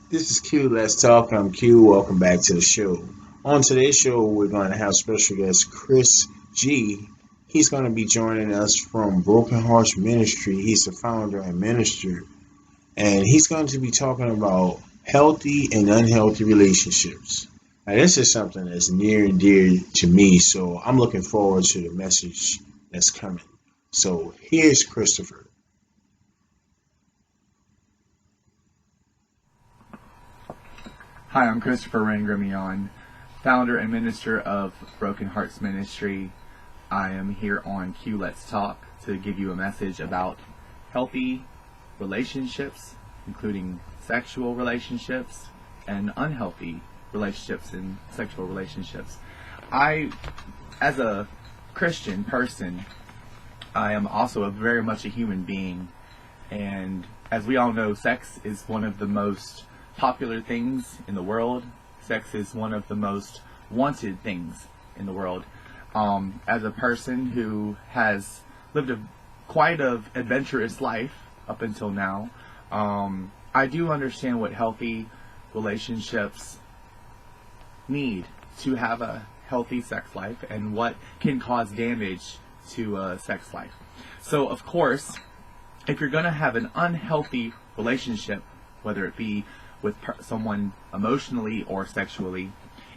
This is Q. Let's talk. I'm Q. Welcome back to the show. On today's show, we're going to have special guest Chris G. He's going to be joining us from Broken Hearts Ministry. He's the founder and minister, and he's going to be talking about healthy and unhealthy relationships. Now, this is something that's near and dear to me, so I'm looking forward to the message that's coming. So here's Christopher. Hi, I'm Christopher Gremillion, founder and minister of Broken Hearts Ministry. I am here on Q Let's Talk to give you a message about healthy relationships, including sexual relationships and unhealthy relationships and sexual relationships. As a Christian person, I am also very much a human being, and as we all know, sex is one of the most popular things in the world. Sex is one of the most wanted things in the world. As a person who has lived quite an adventurous life up until now, I do understand what healthy relationships need to have a healthy sex life and what can cause damage to a sex life. So, of course, if you're going to have an unhealthy relationship, whether it be with someone emotionally or sexually,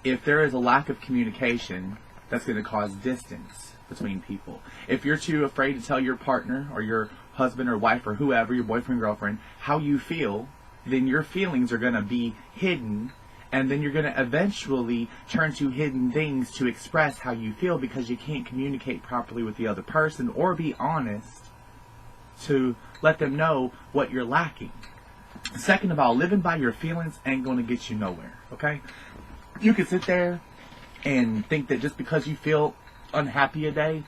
if there is a lack of communication, that's going to cause distance between people. If you're too afraid to tell your partner or your husband or wife or whoever, your boyfriend, girlfriend, how you feel, then your feelings are going to be hidden, and then you're going to eventually turn to hidden things to express how you feel because you can't communicate properly with the other person or be honest to let them know what you're lacking. Second of all, living by your feelings ain't going to get you nowhere, okay? You can sit there and think that just because you feel unhappy a day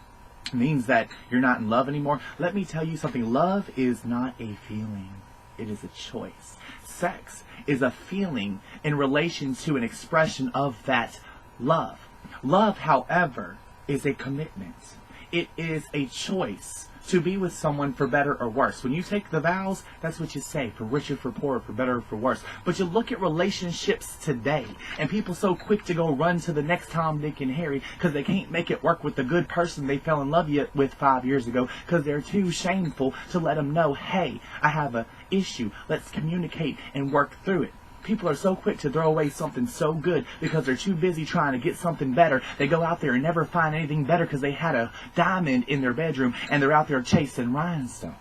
means that you're not in love anymore. Let me tell you something. Love is not a feeling. It is a choice. Sex is a feeling in relation to an expression of that love. Love, however, is a commitment. It is a choice to be with someone for better or worse. When you take the vows, that's what you say, for richer, for poorer, for better, or for worse. But you look at relationships today, and people so quick to go run to the next Tom, Dick, and Harry because they can't make it work with the good person they fell in love with 5 years ago because they're too shameful to let them know, hey, I have an issue. Let's communicate and work through it. People are so quick to throw away something so good because they're too busy trying to get something better. They go out there and never find anything better because they had a diamond in their bedroom and they're out there chasing rhinestones.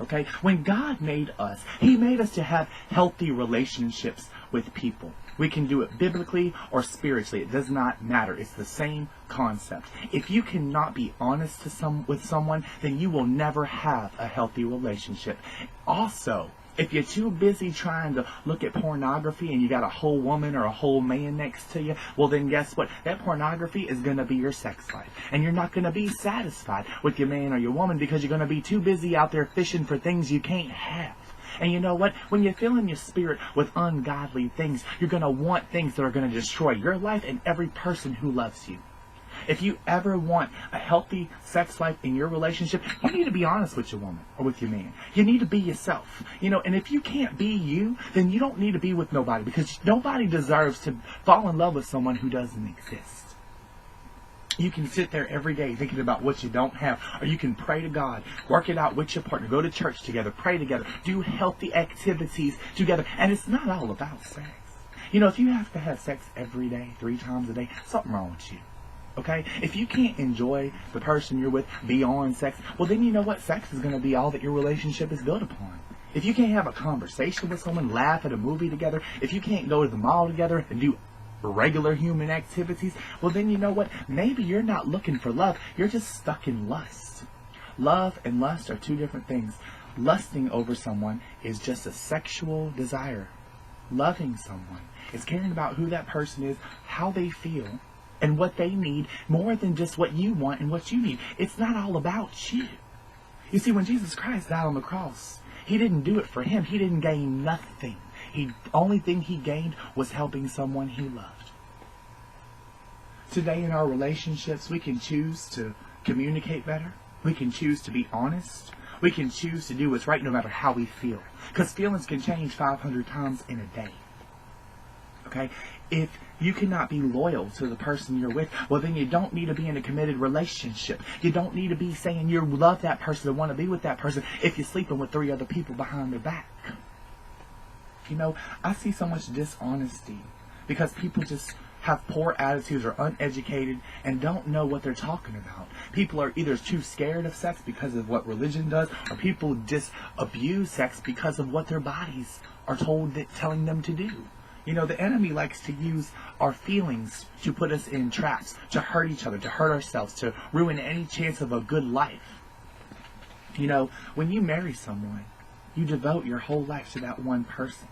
Okay? When God made us, He made us to have healthy relationships with people. We can do it biblically or spiritually. It does not matter. It's the same concept. If you cannot be honest with someone, then you will never have a healthy relationship. Also, if you're too busy trying to look at pornography and you got a whole woman or a whole man next to you, well then guess what? That pornography is going to be your sex life. And you're not going to be satisfied with your man or your woman because you're going to be too busy out there fishing for things you can't have. And you know what? When you're filling your spirit with ungodly things, you're going to want things that are going to destroy your life and every person who loves you. If you ever want a healthy sex life in your relationship, you need to be honest with your woman or with your man. You need to be yourself. And if you can't be you, then you don't need to be with nobody because nobody deserves to fall in love with someone who doesn't exist. You can sit there every day thinking about what you don't have, or you can pray to God, work it out with your partner, go to church together, pray together, do healthy activities together. And it's not all about sex. If you have to have sex every day, 3 times a day, something wrong with you. Okay? If you can't enjoy the person you're with beyond sex, well then you know what? Sex is going to be all that your relationship is built upon. If you can't have a conversation with someone, laugh at a movie together, if you can't go to the mall together and do regular human activities, well then you know what? Maybe you're not looking for love. You're just stuck in lust. Love and lust are 2 different things. Lusting over someone is just a sexual desire. Loving someone is caring about who that person is, how they feel, and what they need more than just what you want and what you need. It's not all about you. You see, when Jesus Christ died on the cross, He didn't do it for Him. He didn't gain nothing. The only thing He gained was helping someone He loved. Today in our relationships, we can choose to communicate better. We can choose to be honest. We can choose to do what's right no matter how we feel. Because feelings can change 500 times in a day. Okay? If you cannot be loyal to the person you're with, well, then you don't need to be in a committed relationship. You don't need to be saying you love that person and want to be with that person if you're sleeping with 3 other people behind their back. You know, I see so much dishonesty because people just have poor attitudes or uneducated and don't know what they're talking about. People are either too scared of sex because of what religion does, or people just abuse sex because of what their bodies are telling them to do. You know, the enemy likes to use our feelings to put us in traps, to hurt each other, to hurt ourselves, to ruin any chance of a good life. You know, when you marry someone, you devote your whole life to that one person.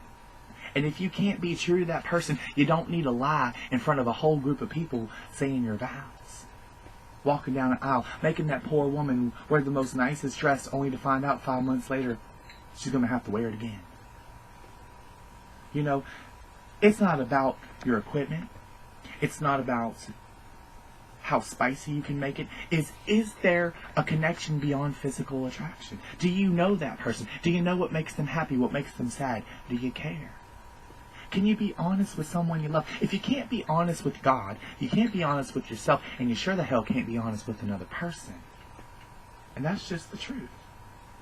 And if you can't be true to that person, you don't need to lie in front of a whole group of people saying your vows. Walking down an aisle, making that poor woman wear the most nicest dress only to find out 5 months later she's going to have to wear it again. You know, it's not about your equipment. It's not about how spicy you can make it. Is there a connection beyond physical attraction? Do you know that person? Do you know what makes them happy, what makes them sad? Do you care? Can you be honest with someone you love? If you can't be honest with God, you can't be honest with yourself, and you sure the hell can't be honest with another person. And that's just the truth.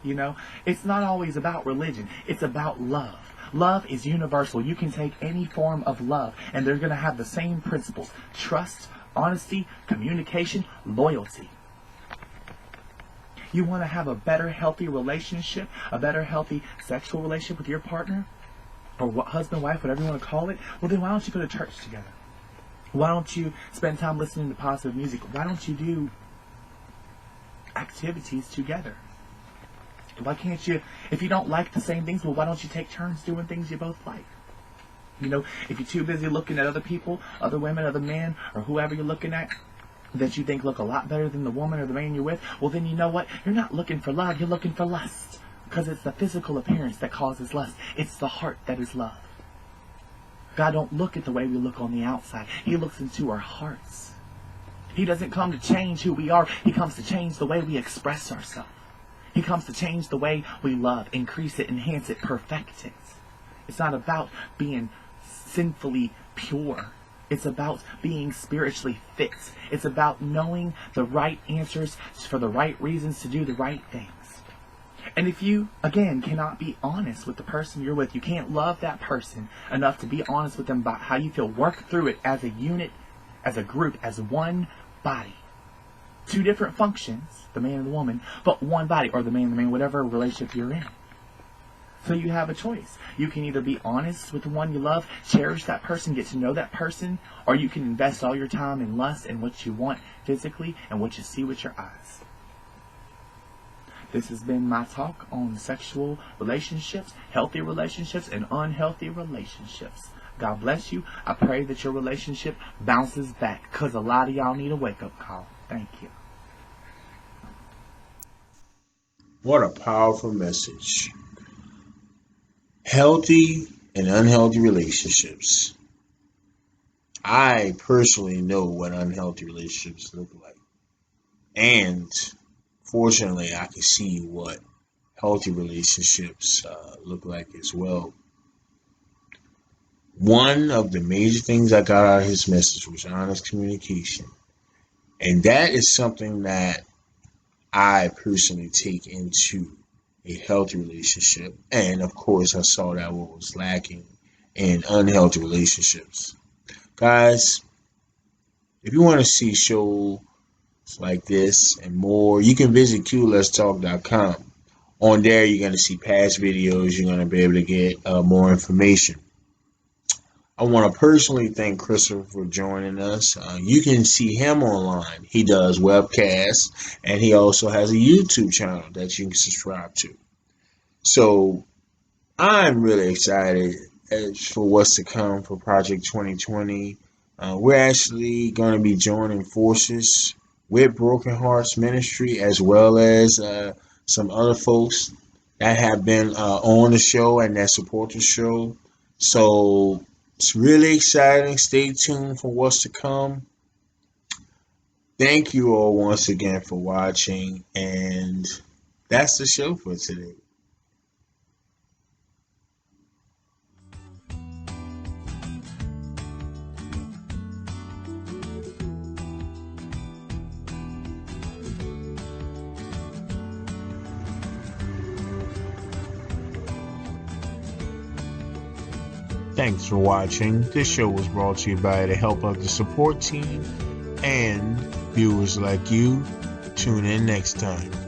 You know, it's not always about religion. It's about love. Love is universal. You can take any form of love, and they're going to have the same principles. Trust, honesty, communication, loyalty. You want to have a better, healthy relationship, a better, healthy sexual relationship with your partner? Or what, husband, wife, whatever you want to call it, well then why don't you go to church together? Why don't you spend time listening to positive music? Why don't you do activities together? Why can't you, if you don't like the same things, well why don't you take turns doing things you both like? You know, if you're too busy looking at other people, other women, other men, or whoever you're looking at, that you think look a lot better than the woman or the man you're with, well then you know what? You're not looking for love, you're looking for lust. Because it's the physical appearance that causes lust. It's the heart that is love. God don't look at the way we look on the outside. He looks into our hearts. He doesn't come to change who we are. He comes to change the way we express ourselves. He comes to change the way we love, increase it, enhance it, perfect it. It's not about being sinfully pure. It's about being spiritually fit. It's about knowing the right answers for the right reasons to do the right things. And if you, again, cannot be honest with the person you're with, you can't love that person enough to be honest with them about how you feel, work through it as a unit, as a group, as one body. 2 different functions, the man and the woman, but one body, or the man and the man, whatever relationship you're in. So you have a choice. You can either be honest with the one you love, cherish that person, get to know that person, or you can invest all your time in lust and what you want physically and what you see with your eyes. This has been my talk on sexual relationships, healthy relationships, and unhealthy relationships. God bless you. I pray that your relationship bounces back, because a lot of y'all need a wake-up call. Thank you. What a powerful message. Healthy and unhealthy relationships. I personally know what unhealthy relationships look like. And fortunately, I can see what healthy relationships look like as well. One of the major things I got out of his message was honest communication. And that is something that I personally take into a healthy relationship. And of course, I saw that what was lacking in unhealthy relationships. Guys, if you want to see shows like this and more, you can visit QLetsTalk.com. On there, you're going to see past videos. You're going to be able to get more information. I want to personally thank Christopher for joining us. You can see him online. He does webcasts, and he also has a YouTube channel that you can subscribe to. So I'm really excited for what's to come for Project 2020. We're actually going to be joining forces with Broken Hearts Ministry, as well as some other folks that have been on the show and that support the show. So it's really exciting. Stay tuned for what's to come. Thank you all once again for watching, and that's the show for today. Thanks for watching. This show was brought to you by the help of the support team and viewers like you. Tune in next time.